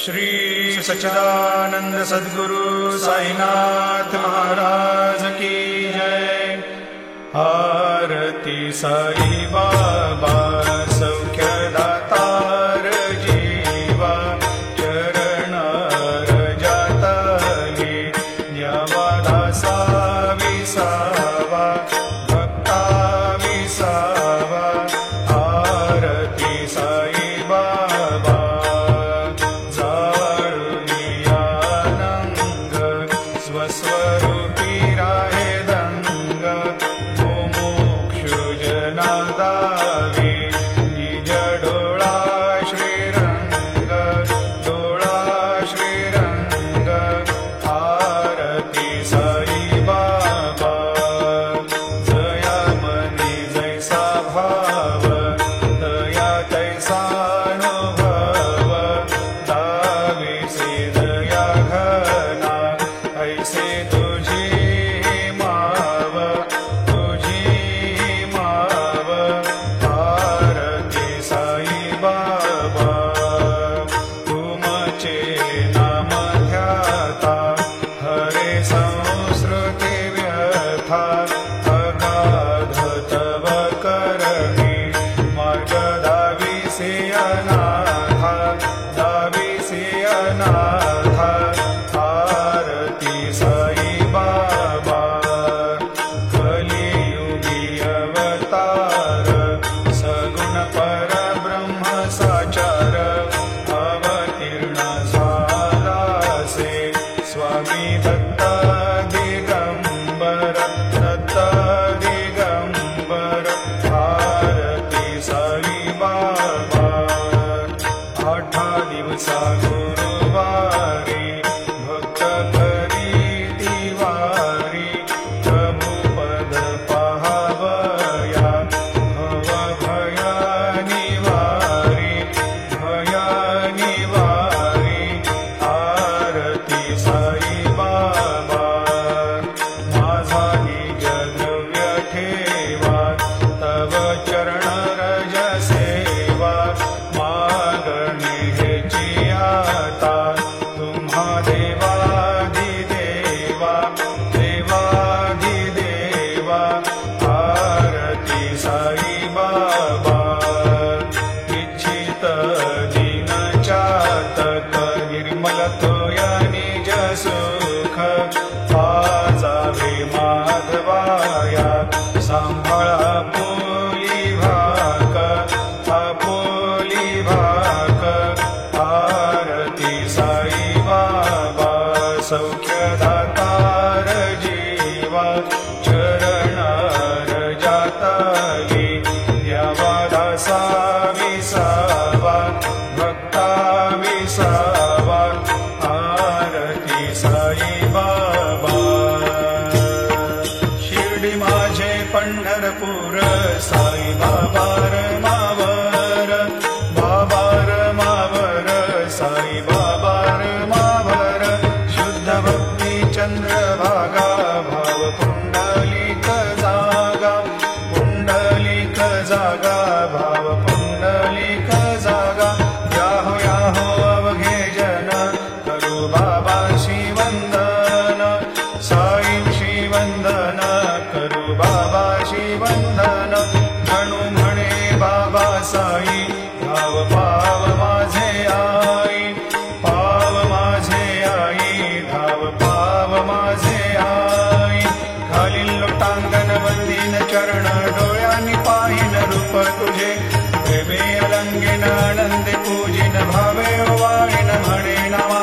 श्री सच्चिदानंद सद्गुरु साईनाथ महाराज की जय। आरती साई बाबा सौख्यदातार जीवा, चरण रजातली न्यावा दासा विसावा, भक्ता विसावा। आरती साई बाबा स्वस्वरूपी राहे दंग, मुमुक्षु जना दावे निज डोळा श्रीरंग, डोळा श्रीरंग। आरती साई बाबा जया मनी जैसा भाव, तया तैसा अनुभव। दावे से दया घना ऐसे तुझी माव, तुझी माव। आरती साई बाबा तुमचे नाम ध्याता, हरे संस्कृती व्यथा। अगाध तव करणी मार्ग दाविसी अनाथा, दाविसी अनाथा। आरती साई बाबा कलियुगी अवतार, सगुण परब्रह्म साचार। अवतीर्ण झालासे स्वामी दत्त दिगंबर, दत्त दिगंबर। आरती साई बाबा 8 दिवसा गुरुवारी, भक्त करीती वारी। प्रभुपद पहावया भव भया निवारी, भया निवारी। आरती साई बाबा माझा निज द्रव्य ठेवा, तव चरण रज सेवा। मागणी हेची आता तुम्हा देवादिदेवा, देवादिदेवा। आरती साई बाबा इच्छित दीन चातक, निर्मल तोया निज सुख। पाजावे माधवाया सांभाळा पोली भाक, आपोली भाक। आरती साई बाबा सौख्यदातार जीवा, चरण रजातली न्यावा दासा विसावा, भक्ता विसावा। आरती साई बाबा शिर्डी माझे पंढरपूर, साई बाबा मावर, बाबा मावर। साई बाबा मावर शुद्ध भक्ती चंद्रभागा, भाव पुंडलिक जागा, पुंडलिक जागा। भाव पुंडलिक जागा। याहो याहो अवघे जन, करू बाबाशी वंदन। साई वंदन करू बाबाशी वंदन। म्हणू म्हणे बाबा साई, भाव पाव माझे आई, पाव माझे आई, भाव पाव माझे आई। खालील लोटांगण वंदीन चरण, डोळ्यांनी पाहिन रूप तुझे। प्रेमे अलंगीन आनंदे पूजिन, भावे वाळीन म्हणे नामा।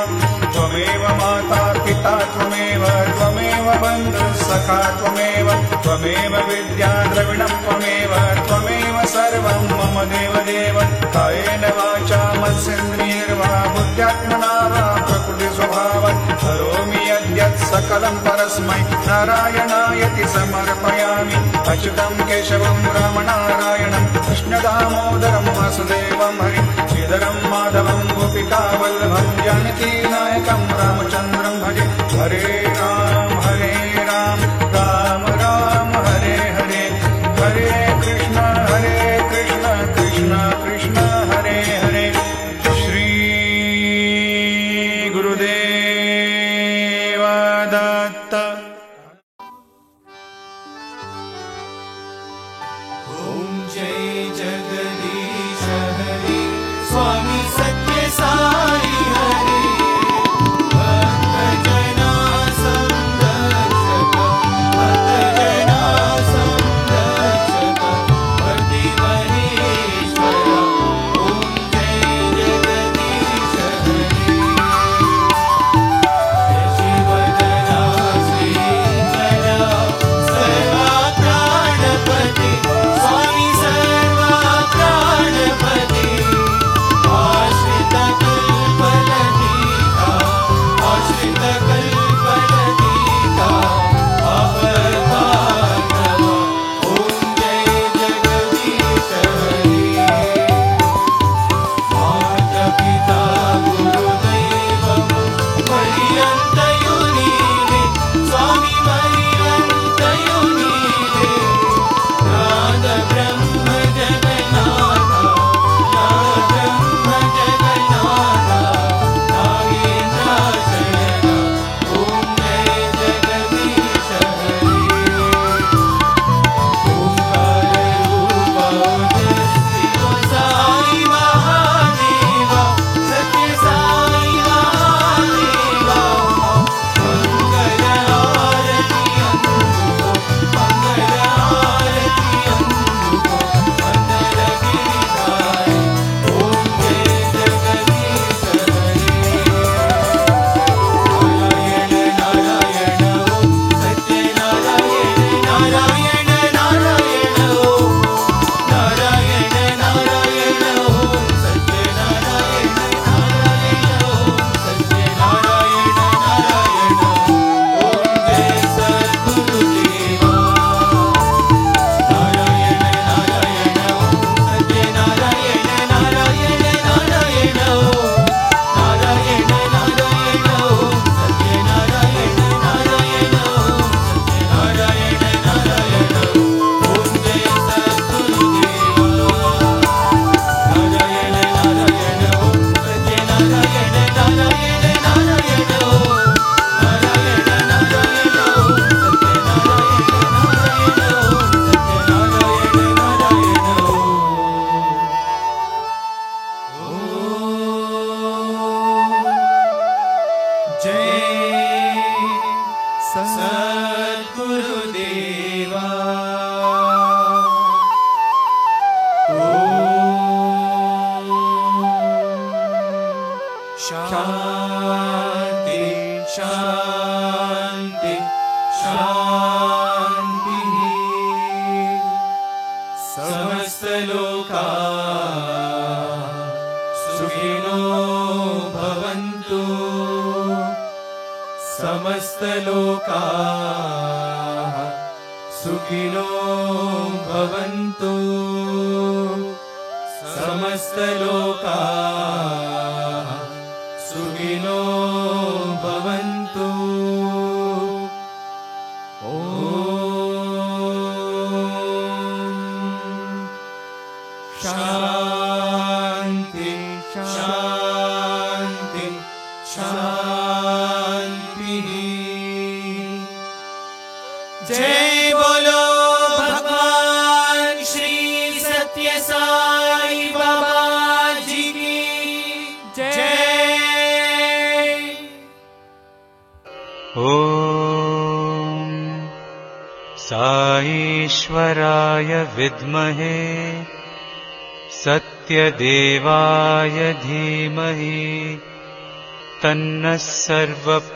त्वमेव माता पिता त्वमेव, त्वमेव बंधु सखा त्वमेव। त्वमेव विद्या द्रविणं त्वमेव, त्वमेव सर्वं मम देवदेव। कायेन वाचा मनसेन्द्रियैर्वा बुद्ध्यात्मना वा प्रकृति स्वभावात् करोमि यद्यत् सकलं परस्मै नारायणायति समर्पयामि। अच्युतं केशवं रामनारायणं कृष्णदामोदरं वासुदेवं हरिं श्रीधरं माधवं गोपिकावल्लभं जानकीनायकं रामचन्द्रं भजे। हरे राम राम राम हरे हरे, हरे कृष्ण कृष्ण कृष्ण हरे हरे। श्री शान्ति शान्ति शान्तिः समस्तलोकाः सुखिनो भवन्तु समस्तलोकाः सुखिनो भवन्तु समस्तलोकाः सुखिनो भवन्तु ॐ शान्ति शान्ति शान्तिः जय बोलो भगवान श्री सत्य साई बाबा जी की जय। ॐ साईश्वराय विद्महे सत्यदेवाय धीमहि तन्नः सर्वप्रचोदयात्।